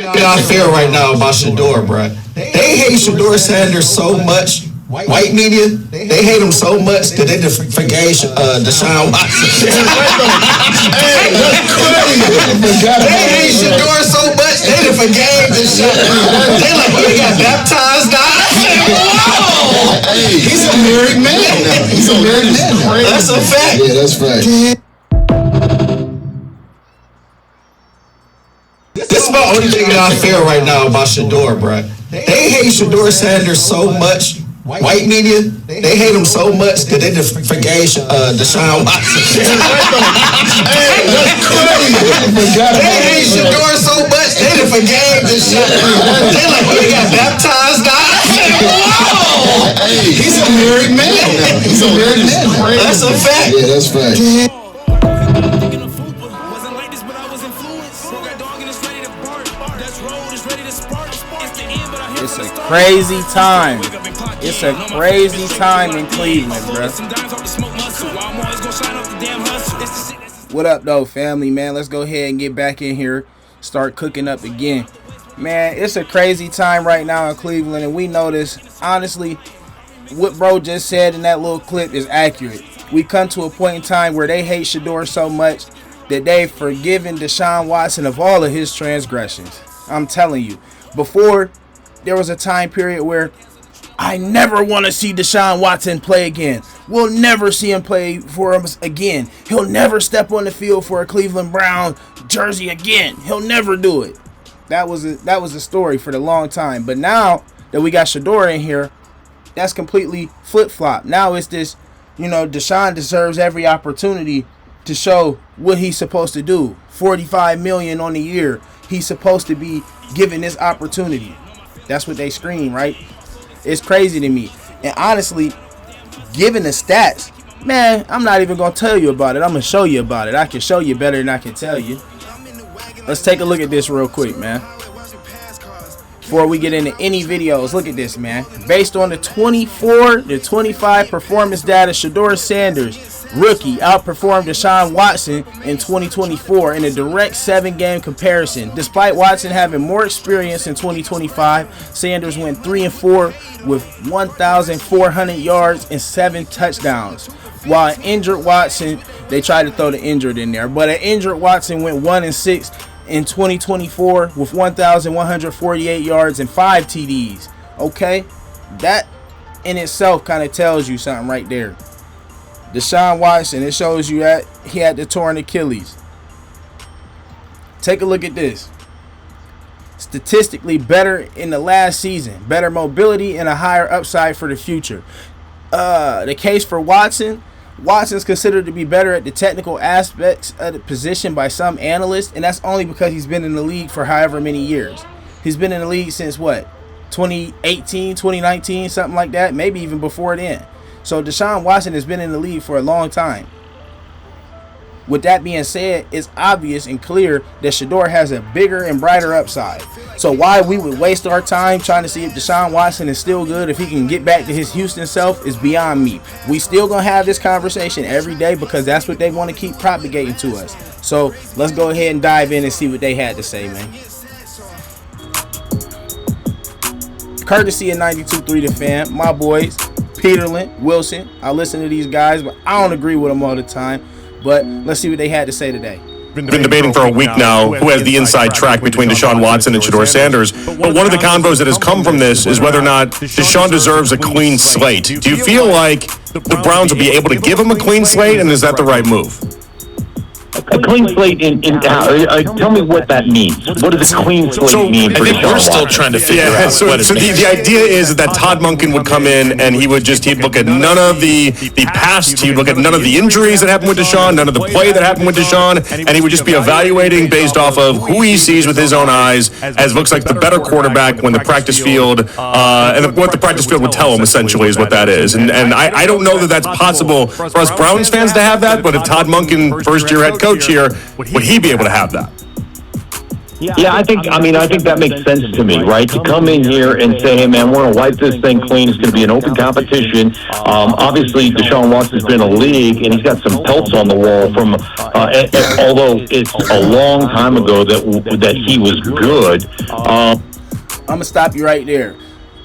I feel right now about Shador, bro. They hate Shador Sanders so much. White media, they hate him so much that they just forgave Deshaun Watson. Hey, that's crazy. They hate Shador so much they just forgave Deshaun. They like, he got baptized now. Whoa! He's a married man now. He's a married man. That's a fact. Yeah, that's right. This is my only thing that I feel right now about Shador, bro. They hate Shador Sanders so much. White media, they hate him so much that they just forgave Deshaun Watson. Hey, that's crazy. They hate Shador so much they just forgave Deshaun. They like, he got baptized now. Whoa! He's a married man now. He's a married man. That's a fact. Yeah, that's right. It's a crazy time. It's a crazy time in Cleveland, bro. What up, though, family, man? Let's go ahead and get back in here. Start cooking up again. Man, it's a crazy time right now in Cleveland, and we know this. Honestly, what bro just said in that little clip is accurate. We come to a point in time where they hate Shador so much that they've forgiven Deshaun Watson of all of his transgressions. I'm telling you. Before, there was a time period where I never want to see Deshaun Watson play again. We'll never see him play for us again. He'll never step on the field for a Cleveland Brown jersey again. He'll never do it. That was a story for the long time. But now that we got Shador in here, that's completely flip-flop. Now it's this, Deshaun deserves every opportunity to show what he's supposed to do. $45 million on the year. He's supposed to be given this opportunity. That's what they scream, right? It's crazy to me. And honestly, given the stats, man, I'm not even going to tell you about it. I'm going to show you about it. I can show you better than I can tell you. Let's take a look at this real quick, man. Before we get into any videos, look at this, man. Based on the 25 performance data, Shador Sanders, rookie, outperformed Deshaun Watson in 2024 in a direct 7-game comparison. Despite Watson having more experience in 2025, Sanders went 3-4 with 1,400 yards and 7 touchdowns. While an injured Watson, they tried to throw the injured in there, but an injured Watson went 1-6 in 2024 with 1,148 yards and 5 TDs. Okay, that in itself kind of tells you something right there. Deshaun Watson, it shows you that he had the torn Achilles. Take a look at this. Statistically better in the last season. Better mobility and a higher upside for the future. The case for Watson. Watson's considered to be better at the technical aspects of the position by some analysts, and that's only because he's been in the league for however many years. He's been in the league since what? 2018, 2019, something like that, maybe even before then. So Deshaun Watson has been in the league for a long time. With that being said, it's obvious and clear that Shador has a bigger and brighter upside. So why we would waste our time trying to see if Deshaun Watson is still good, if he can get back to his Houston self, is beyond me. We still going to have this conversation every day because that's what they want to keep propagating to us. So let's go ahead and dive in and see what they had to say, man. Courtesy of 92.3 The Fan, my boys, Peterland, Wilson. I listen to these guys, but I don't agree with them all the time. But let's see what they had to say today. Been debating for a week now who has the inside track between Deshaun Watson and Shador Sanders. But one of the convos that has come from this is whether or not Deshaun deserves a clean slate. Do you feel like the Browns will be able to give him a clean slate, and is that the right move? A clean slate tell me what that means. What does a clean slate mean for Deshaun Watson? We're still trying to figure out what it means. The idea is that Todd Monken would come in and he'd look at none of the past, he'd look at none of the injuries that happened with Deshaun, none of the play that happened with Deshaun, and he would just be evaluating based off of who he sees with his own eyes as looks like the better quarterback when the practice field, and what the practice field would tell him essentially is what that is. And I don't know that that's possible for us Browns fans to have that, but if Todd Monken, first-year head coach here, would he be able to have that? Yeah, I think that makes sense to me, right? To come in here and say, hey, man, we're going to wipe this thing clean. It's going to be an open competition. Obviously, Deshaun Watson's been in a league, and he's got some pelts on the wall from, although it's a long time ago that he was good. I'm going to stop you right there.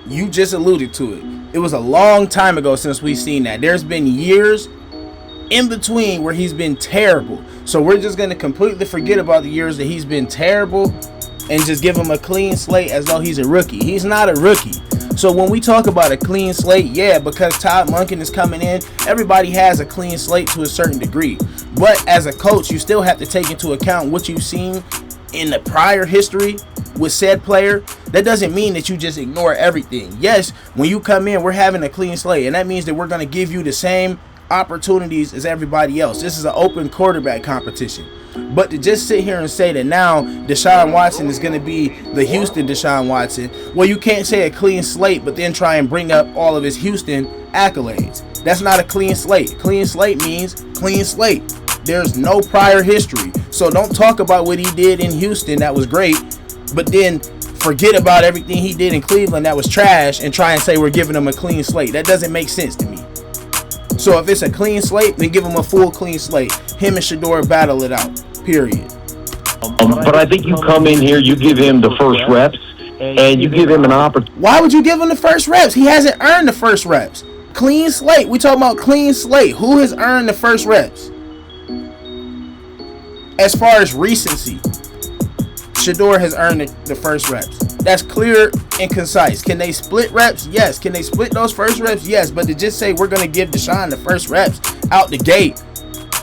You just alluded to it. It was a long time ago since we've seen that. There's been years in between where he's been terrible. So we're just going to completely forget about the years that he's been terrible and just give him a clean slate as though he's a rookie. He's not a rookie. So when we talk about a clean slate, yeah, because Todd Monken is coming in, everybody has a clean slate to a certain degree. But as a coach, you still have to take into account what you've seen in the prior history with said player. That doesn't mean that you just ignore everything. Yes, when you come in, we're having a clean slate, and that means that we're going to give you the same opportunities as everybody else. This is an open quarterback competition. But to just sit here and say that now Deshaun Watson is going to be the Houston Deshaun Watson, well, you can't say a clean slate but then try and bring up all of his Houston accolades. That's not a clean slate. Clean slate means clean slate. There's no prior history. So don't talk about what he did in Houston that was great, but then forget about everything he did in Cleveland that was trash and try and say we're giving him a clean slate. That doesn't make sense to me. So if it's a clean slate, then give him a full clean slate. Him and Shedeur battle it out. Period. But I think you come in here, you give him the first reps, and you give him an opportunity. Why would you give him the first reps? He hasn't earned the first reps. Clean slate. We talking about clean slate. Who has earned the first reps? As far as recency, Shedeur has earned the first reps. That's clear and concise. Can they split reps? Yes. Can they split those first reps? Yes. But to just say we're going to give Deshaun the first reps out the gate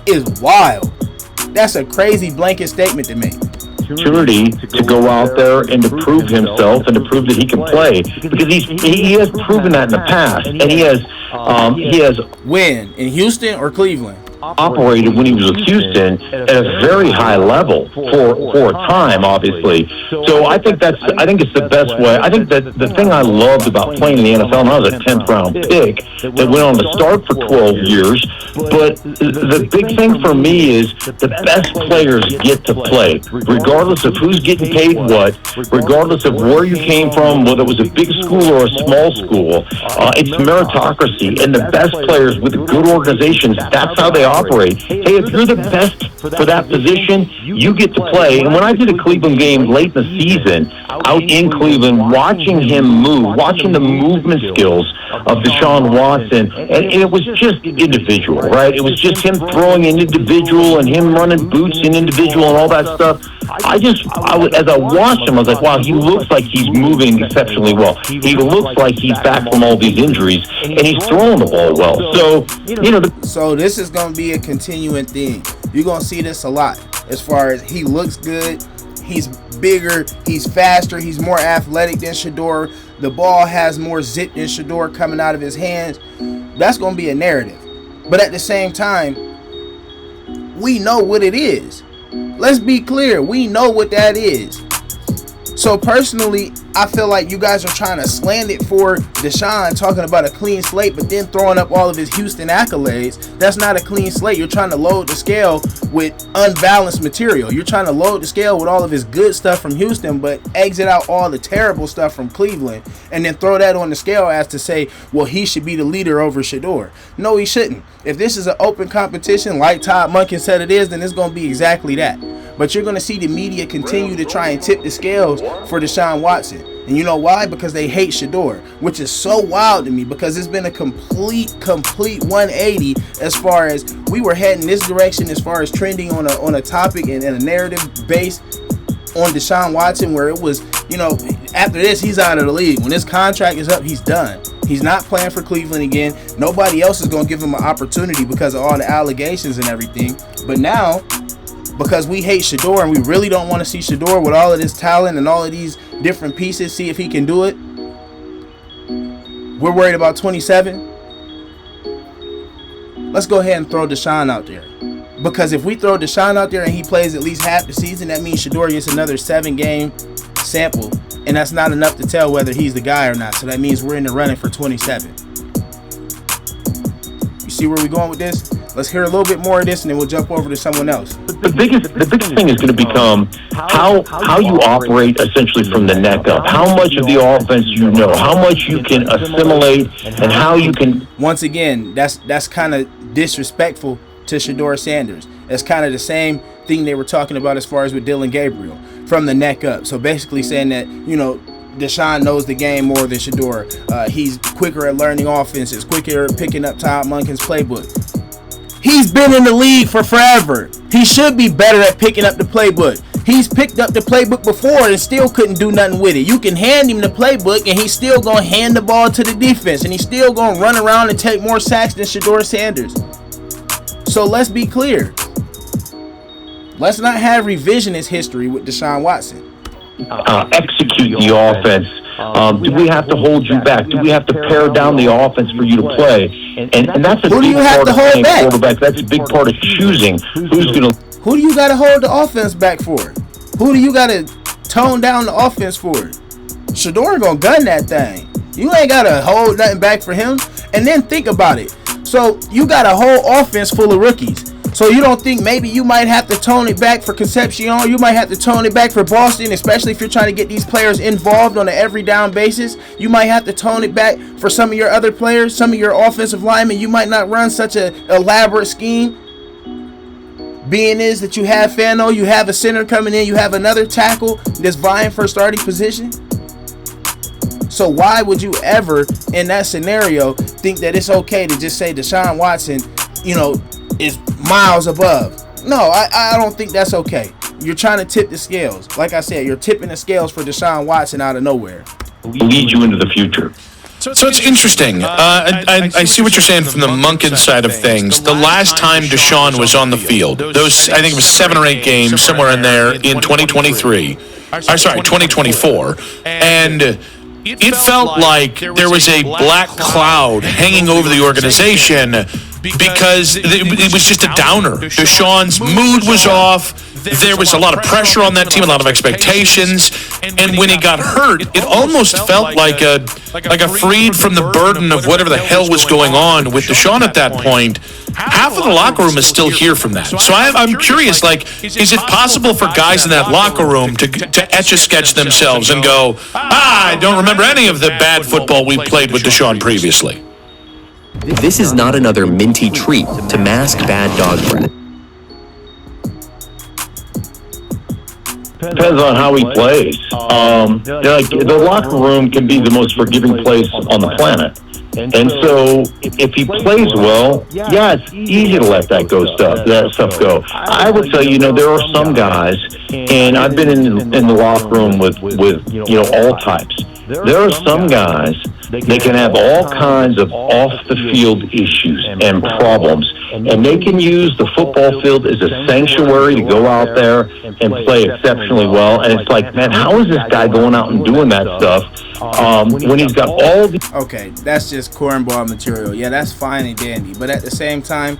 is wild. That's a crazy blanket statement to make. Opportunity to go out there and to prove himself and to prove that he can play, because he has proven that in the past, and he has when in Houston or Cleveland operated when he was with Houston at a very high level for a time, obviously. So I think it's the best way. I think that the thing I loved about playing in the NFL, and I was a 10th round pick that went on to start for 12 years, but the big thing for me is the best players get to play, regardless of who's getting paid what, regardless of where you came from, whether it was a big school or a small school. It's meritocracy, and the best players with good organizations, that's how they operate. Hey, if you're the best for that position, you get to play. And when I did a Cleveland game late in the season, out in Cleveland, watching him move, watching the movement skills of Deshaun Watson, and it was just individual, right? It was just him throwing in individual and him running boots in individual and all that stuff. As I watched him, I was like, wow, he looks like he's moving exceptionally well. He looks like he's back from all these injuries, and he's throwing the ball well. So, So this is going to be a continuing thing. You're going to see this a lot as far as he looks good. He's bigger. He's faster. He's more athletic than Shedeur. The ball has more zip than Shedeur coming out of his hands. That's going to be a narrative. But at the same time, we know what it is. Let's be clear. We know what that is. So personally, I feel like you guys are trying to slant it for Deshaun, talking about a clean slate, but then throwing up all of his Houston accolades. That's not a clean slate. You're trying to load the scale with unbalanced material. You're trying to load the scale with all of his good stuff from Houston, but exit out all the terrible stuff from Cleveland, and then throw that on the scale as to say, well, he should be the leader over Shedeur. No, he shouldn't. If this is an open competition like Todd Monken said it is, then it's going to be exactly that. But you're going to see the media continue to try and tip the scales for Deshaun Watson. And you know why? Because they hate Shedeur, which is so wild to me, because it's been a complete 180 as far as we were heading this direction as far as trending on a topic and a narrative based on Deshaun Watson, where it was, after this, he's out of the league. When his contract is up, he's done. He's not playing for Cleveland again. Nobody else is going to give him an opportunity because of all the allegations and everything. But now, because we hate Shedeur and we really don't want to see Shedeur with all of this talent and all of these different pieces, see if he can do it. We're worried about 27. Let's go ahead and throw Deshaun out there. Because if we throw Deshaun out there and he plays at least half the season, that means Shedeur gets another 7-game sample. And that's not enough to tell whether he's the guy or not. So that means we're in the running for 27. You see where we're going with this? Let's hear a little bit more of this, and then we'll jump over to someone else. The biggest thing is going to become how you operate essentially from the neck up. How much of the offense you know, how much you can assimilate, and how you can. Once again, that's kind of disrespectful to Shedeur Sanders. It's kind of the same thing they were talking about as far as with Dylan Gabriel, from the neck up. So basically saying that, Deshaun knows the game more than Shedeur. He's quicker at learning offenses, quicker at picking up Todd Monken's playbook. He's been in the league for forever. He should be better at picking up the playbook. He's picked up the playbook before and still couldn't do nothing with it. You can hand him the playbook and he's still going to hand the ball to the defense, and he's still going to run around and take more sacks than Shedeur Sanders. So let's be clear. Let's not have revisionist history with Deshaun Watson. Execute the offense. Do we have to hold you back? Do we have to pare down the offense for you to play? And that's a big part of playing quarterback. That's a big part of choosing who's going to. Who do you got to hold the offense back for? Who do you got to tone down the offense for? Shedeur gonna gun that thing. You ain't got to hold nothing back for him. And then think about it. So you got a whole offense full of rookies. So you don't think maybe you might have to tone it back for Concepcion? You might have to tone it back for Boston, especially if you're trying to get these players involved on an every down basis. You might have to tone it back for some of your other players, some of your offensive linemen. You might not run such an elaborate scheme. Being is that you have Fano, you have a center coming in, you have another tackle that's vying for a starting position. So why would you ever, in that scenario, think that it's okay to just say Deshaun Watson, is miles above? No, I don't think that's okay. You're trying to tip the scales. Like I said, you're tipping the scales for Deshaun Watson out of nowhere. Lead you into the future. So it's interesting. I see what you're saying from the Monken side of things. The last time Deshaun was on the field, those, I think it was 7 or 8 games, somewhere in there, in 2024. And it felt like there was a black cloud hanging over the organization because it was just a downer. Deshaun's mood was off. There was a lot of pressure on that team, a lot of expectations, and when he got hurt, it almost felt like a freed from the burden of whatever the hell was going on with Deshaun at that point. Half of the locker room is still here from that. So I'm curious, is it possible for guys in that locker room to etch-a-sketch themselves and go, I don't remember any of the bad football we played with Deshaun previously? This is not another minty treat to mask bad dog breath. Depends on how he plays. The locker room can be the most forgiving place on the planet. And so, if he plays well, yeah, it's easy to let that stuff go. I would tell you, there are some guys, and I've been in the locker room with all types. There are some guys that can have all kinds of off-the-field issues and problems, and they can use the football field as a sanctuary to go out there and play exceptionally well. And it's like, man, how is this guy going out and doing that stuff when he's got all the... Okay, that's just cornball material. Yeah, that's fine and dandy. But at the same time,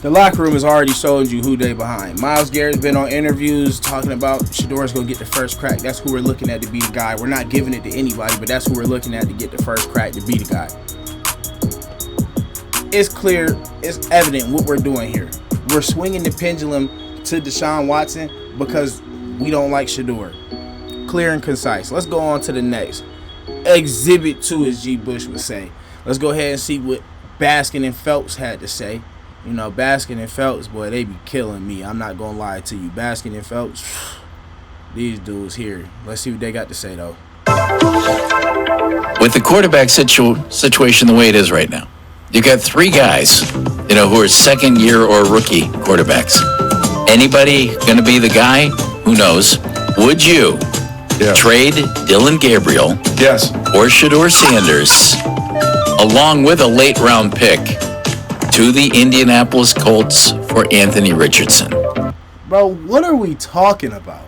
the locker room has already showed you who they behind. Myles Garrett's been on interviews talking about Shedeur's going to get the first crack. That's who we're looking at to be the guy. We're not giving it to anybody, but that's who we're looking at to get the first crack to be the guy. It's clear, it's evident what we're doing here. We're swinging the pendulum to Deshaun Watson because we don't like Shedeur. Clear and concise. Let's go on to the next. Exhibit 2, as G. Bush would say. Let's go ahead and see what Baskin and Phelps had to say. Baskin and Phelps, boy, they be killing me. I'm not going to lie to you. Baskin and Phelps, these dudes here. Let's see what they got to say, though. With the quarterback situation the way it is right now, you got 3 guys, who are second-year or rookie quarterbacks. Anybody going to be the guy? Who knows? Would you trade Dylan Gabriel or Shedeur Sanders along with a late-round pick to the Indianapolis Colts for Anthony Richardson? Bro, what are we talking about?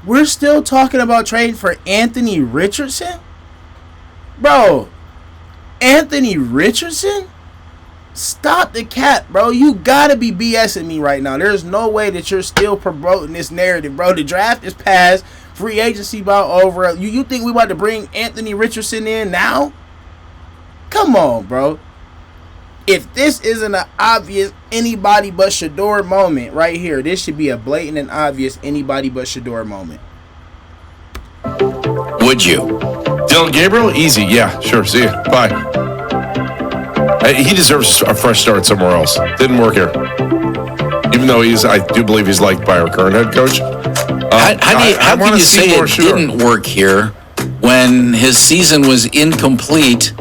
We're still talking about trading for Anthony Richardson? Bro, Anthony Richardson? Stop the cap, bro. You gotta be BSing me right now. There's no way that you're still promoting this narrative, bro. The draft is past. Free agency about over. You think we about to bring Anthony Richardson in now? Come on, bro. If this isn't an obvious anybody but Shador moment right here, this should be a blatant and obvious anybody but Shador moment. Would you? Dylan Gabriel, easy. Yeah, sure. See you. Bye. He deserves a fresh start somewhere else. Didn't work here. Even though I do believe he's liked by our current head coach. How can you say it didn't work here when his season was incomplete?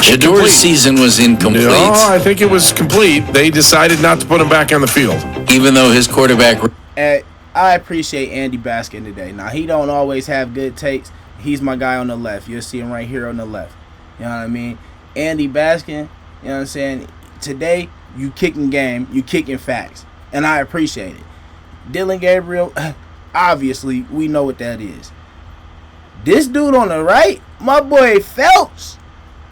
Shador's season was incomplete. No, I think it was complete. They decided not to put him back on the field. Even though his quarterback... I appreciate Andy Baskin today. Now, he don't always have good takes. He's my guy on the left. You'll see him right here on the left. You know what I mean? Andy Baskin, you know what I'm saying? Today, you kicking game. You kicking facts. And I appreciate it. Dylan Gabriel, obviously, we know what that is. This dude on the right, my boy Phelps.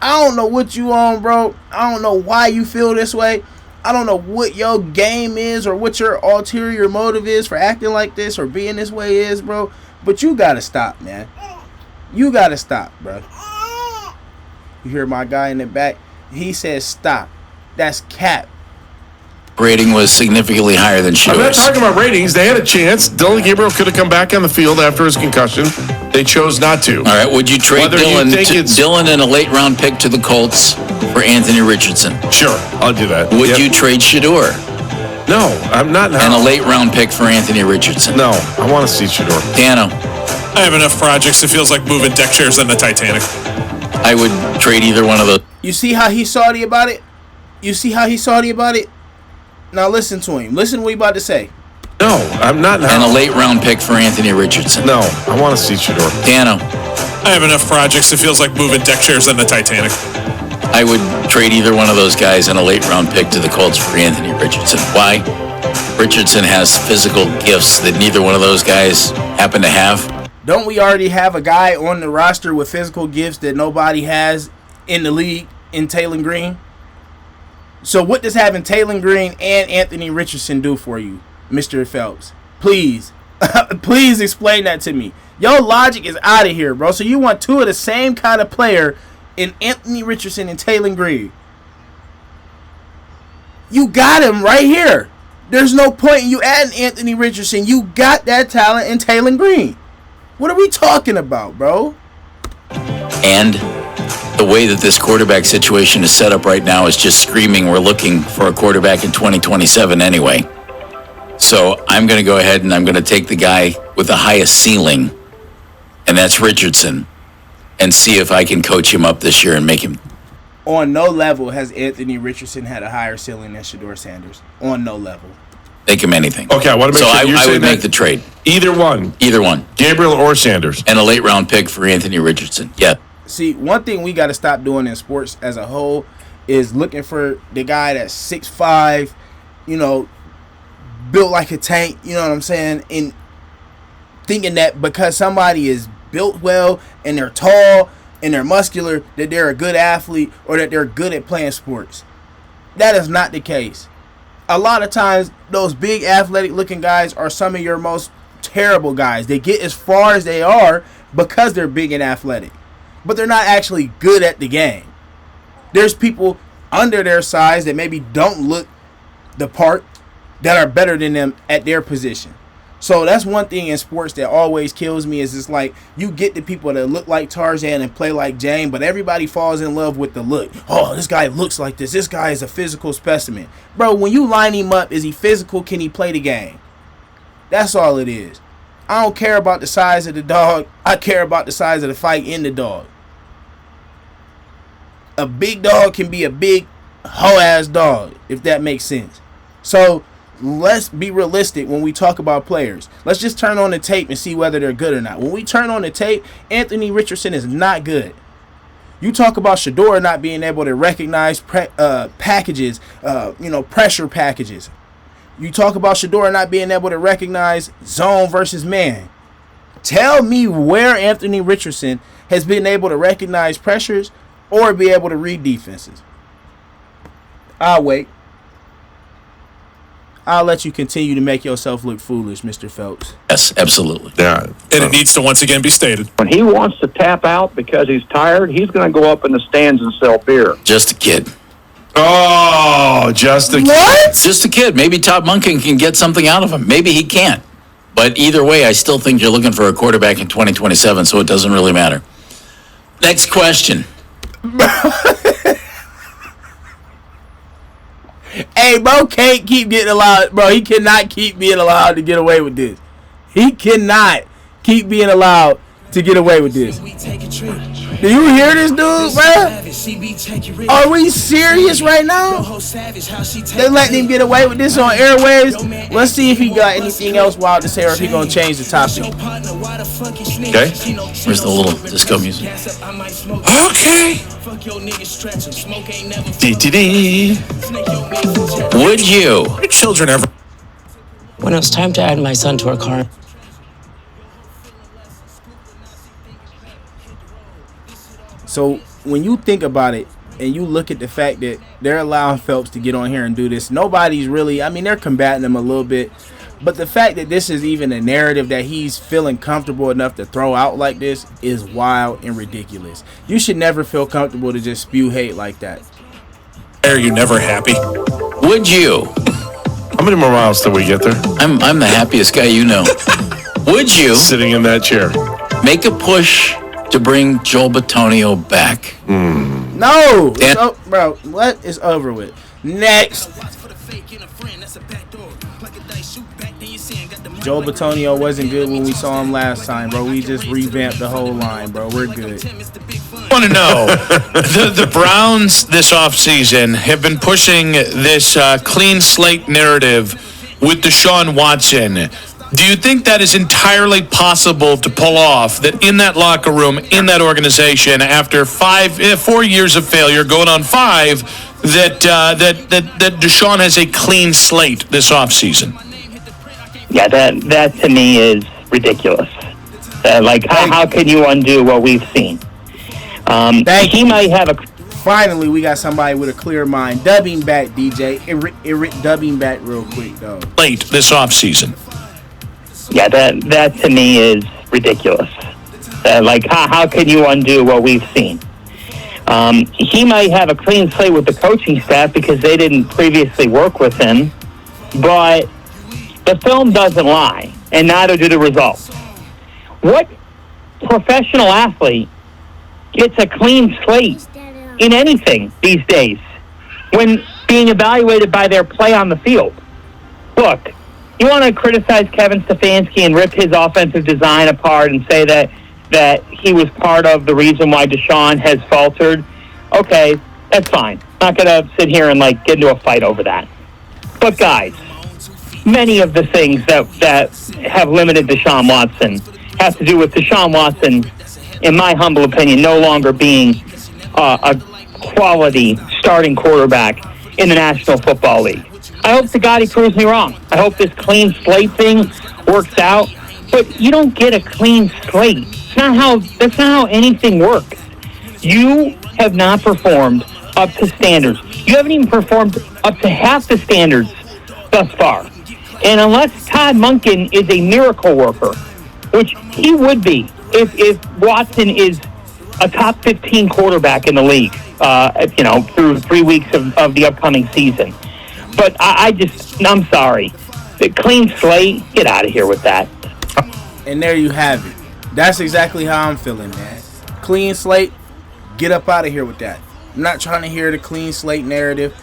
I don't know what you on, bro. I don't know why you feel this way. I don't know what your game is or what your ulterior motive is for acting like this or being this way is, bro. But you got to stop, man. You got to stop, bro. You hear my guy in the back? He says stop. That's cap. Rating was significantly higher than Shador's. I'm not talking about ratings. They had a chance. Dylan Gabriel could have come back on the field after his concussion. They chose not to. All right, would you trade Dylan and a late-round pick to the Colts for Anthony Richardson? Sure, I'll do that. Would you trade Shador? No, I'm not. And a late-round pick for Anthony Richardson? No, I want to see Shador. Dano? I have enough projects. It feels like moving deck chairs on the Titanic. I would trade either one of those. You see how he's salty about it? Now listen to him. Listen to what he's about to say. No, I'm not. And a late-round pick for Anthony Richardson. No, I want to see Shador. Dano? I have enough projects. It feels like moving deck chairs on the Titanic. I would trade either one of those guys and a late-round pick to the Colts for Anthony Richardson. Why? Richardson has physical gifts that neither one of those guys happen to have. Don't we already have a guy on the roster with physical gifts that nobody has in the league in Taylor Green? So what does having Taylor Green and Anthony Richardson do for you, Mr. Phelps? Please. Please explain that to me. Your logic is out of here, bro. So you want two of the same kind of player in Anthony Richardson and Taylor Green. You got him right here. There's no point in you adding Anthony Richardson. You got that talent in Taylor Green. What are we talking about, bro? And the way that this quarterback situation is set up right now is just screaming we're looking for a quarterback in 2027 anyway. So I'm going to go ahead and I'm going to take the guy with the highest ceiling, and that's Richardson, and see if I can coach him up this year and make him. On no level has Anthony Richardson had a higher ceiling than Shador Sanders. On no level. Make him anything. Okay, I want to make sure I would make the trade. Either one. Gabriel or Sanders. And a late round pick for Anthony Richardson. Yeah. See, one thing we got to stop doing in sports as a whole is looking for the guy that's 6'5", built like a tank, you know what I'm saying? And thinking that because somebody is built well and they're tall and they're muscular, that they're a good athlete or that they're good at playing sports. That is not the case. A lot of times, those big athletic-looking guys are some of your most terrible guys. They get as far as they are because they're big and athletic. But they're not actually good at the game. There's people under their size that maybe don't look the part that are better than them at their position. So that's one thing in sports that always kills me is it's like you get the people that look like Tarzan and play like Jane, but everybody falls in love with the look. Oh, this guy looks like this. This guy is a physical specimen. Bro, when you line him up, is he physical? Can he play the game? That's all it is. I don't care about the size of the dog. I care about the size of the fight in the dog. A big dog can be a big hoe-ass dog, if that makes sense. So let's be realistic when we talk about players. Let's just turn on the tape and see whether they're good or not. When we turn on the tape, Anthony Richardson is not good. You talk about Shador not being able to recognize packages, pressure packages. You talk about Shador not being able to recognize zone versus man. Tell me where Anthony Richardson has been able to recognize pressures or be able to read defenses. I'll wait. I'll let you continue to make yourself look foolish, Mr. Phelps. Yes, absolutely. Yeah. And it needs to once again be stated. When he wants to tap out because he's tired, he's going to go up in the stands and sell beer. Just a kid. Oh, just a What? Just a kid. Maybe Todd Monken can get something out of him. Maybe he can't. But either way, I still think you're looking for a quarterback in 2027, so it doesn't really matter. Next question. Hey, bro can't keep getting allowed. Bro, he cannot keep being allowed to get away with this. He cannot keep being allowed to get away with this. Do you hear this dude, bro? Are we serious right now? They letting him get away with this on airwaves. Let's see if he got anything else wild to say or if he gonna change the topic. Okay. Where's the little disco music? Okay. DTD. Would you? Your children ever? When it was time to add my son to our car. So when you think about it and you look at the fact that they're allowing Phelps to get on here and do this, nobody's really, I mean, they're combating him a little bit. But the fact that this is even a narrative that he's feeling comfortable enough to throw out like this is wild and ridiculous. You should never feel comfortable to just spew hate like that. Are you never happy? Would you? How many more miles till we get there? I'm the happiest guy you know. Would you Sitting in that chair. make a push to bring Joel Bitonio back? No! Yeah. Bro, what is over with? Next! Joel Bitonio wasn't good when we saw him last time, bro. We just revamped the whole line, bro. We're good. I want to know, the Browns this offseason have been pushing this clean slate narrative with Deshaun Watson. Do you think that is entirely possible to pull off, that in that locker room, in that organization, after 4 years of failure, going on 5, that Deshaun has a clean slate this offseason? Yeah, that to me is ridiculous. How can you undo what we've seen? He might have a. Finally, we got somebody with a clear mind. Dubbing back, DJ. Dubbing back real quick, though. Late this offseason. Yeah, that to me is ridiculous. How can you undo what we've seen? He might have a clean slate with the coaching staff because they didn't previously work with him, but the film doesn't lie, and neither do the results. What professional athlete gets a clean slate in anything these days when being evaluated by their play on the field? Look, you want to criticize Kevin Stefanski and rip his offensive design apart and say that he was part of the reason why Deshaun has faltered. Okay, that's fine. I'm not going to sit here and get into a fight over that. But guys, many of the things that have limited Deshaun Watson have to do with Deshaun Watson, in my humble opinion, no longer being a quality starting quarterback in the National Football League. I hope to God he proves me wrong. I hope this clean slate thing works out. But you don't get a clean slate. That's not how anything works. You have not performed up to standards. You haven't even performed up to half the standards thus far. And unless Todd Monken is a miracle worker, which he would be if Watson is a top 15 quarterback in the league, through 3 weeks of the upcoming season. But I'm sorry. The clean slate, get out of here with that. And there you have it. That's exactly how I'm feeling, man. Clean slate, get up out of here with that. I'm not trying to hear the clean slate narrative.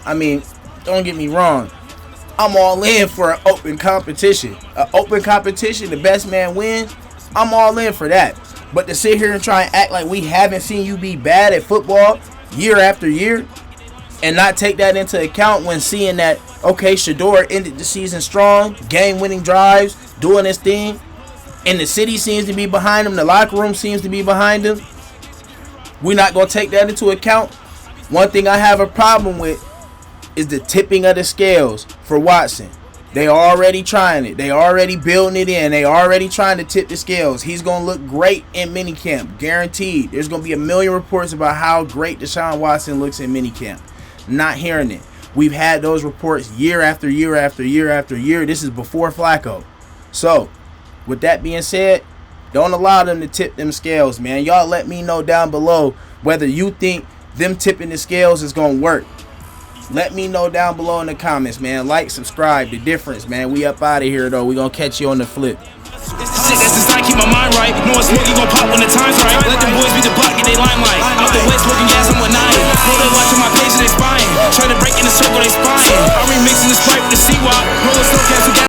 I mean, don't get me wrong. I'm all in for an open competition. An open competition, the best man wins. I'm all in for that. But to sit here and try and act like we haven't seen you be bad at football year after year and not take that into account when seeing that, okay, Shador ended the season strong, game-winning drives, doing his thing, and the city seems to be behind him, the locker room seems to be behind him. We're not going to take that into account. One thing I have a problem with is the tipping of the scales for Watson. They already trying it. They already building it in. They already trying to tip the scales. He's going to look great in minicamp, guaranteed. There's going to be a million reports about how great Deshaun Watson looks in minicamp. Not hearing it. We've had those reports year after year after year after year. This is before Flacco. So, with that being said, don't allow them to tip them scales, man. Y'all let me know down below whether you think them tipping the scales is going to work. Let me know down below in the comments, man. Like, subscribe, the difference, man. We up out of here, though. We gonna catch you on the flip. Shit, that's inside, keep my mind right. Knowing Smokey gon' pop when the time's right. Let them boys be the block, get they limelight. Out the west, smoking gas, I'm with 9. Know they watching my page and they spying. Trying to break in the circle, they spying. I'm remixing the Sprite with the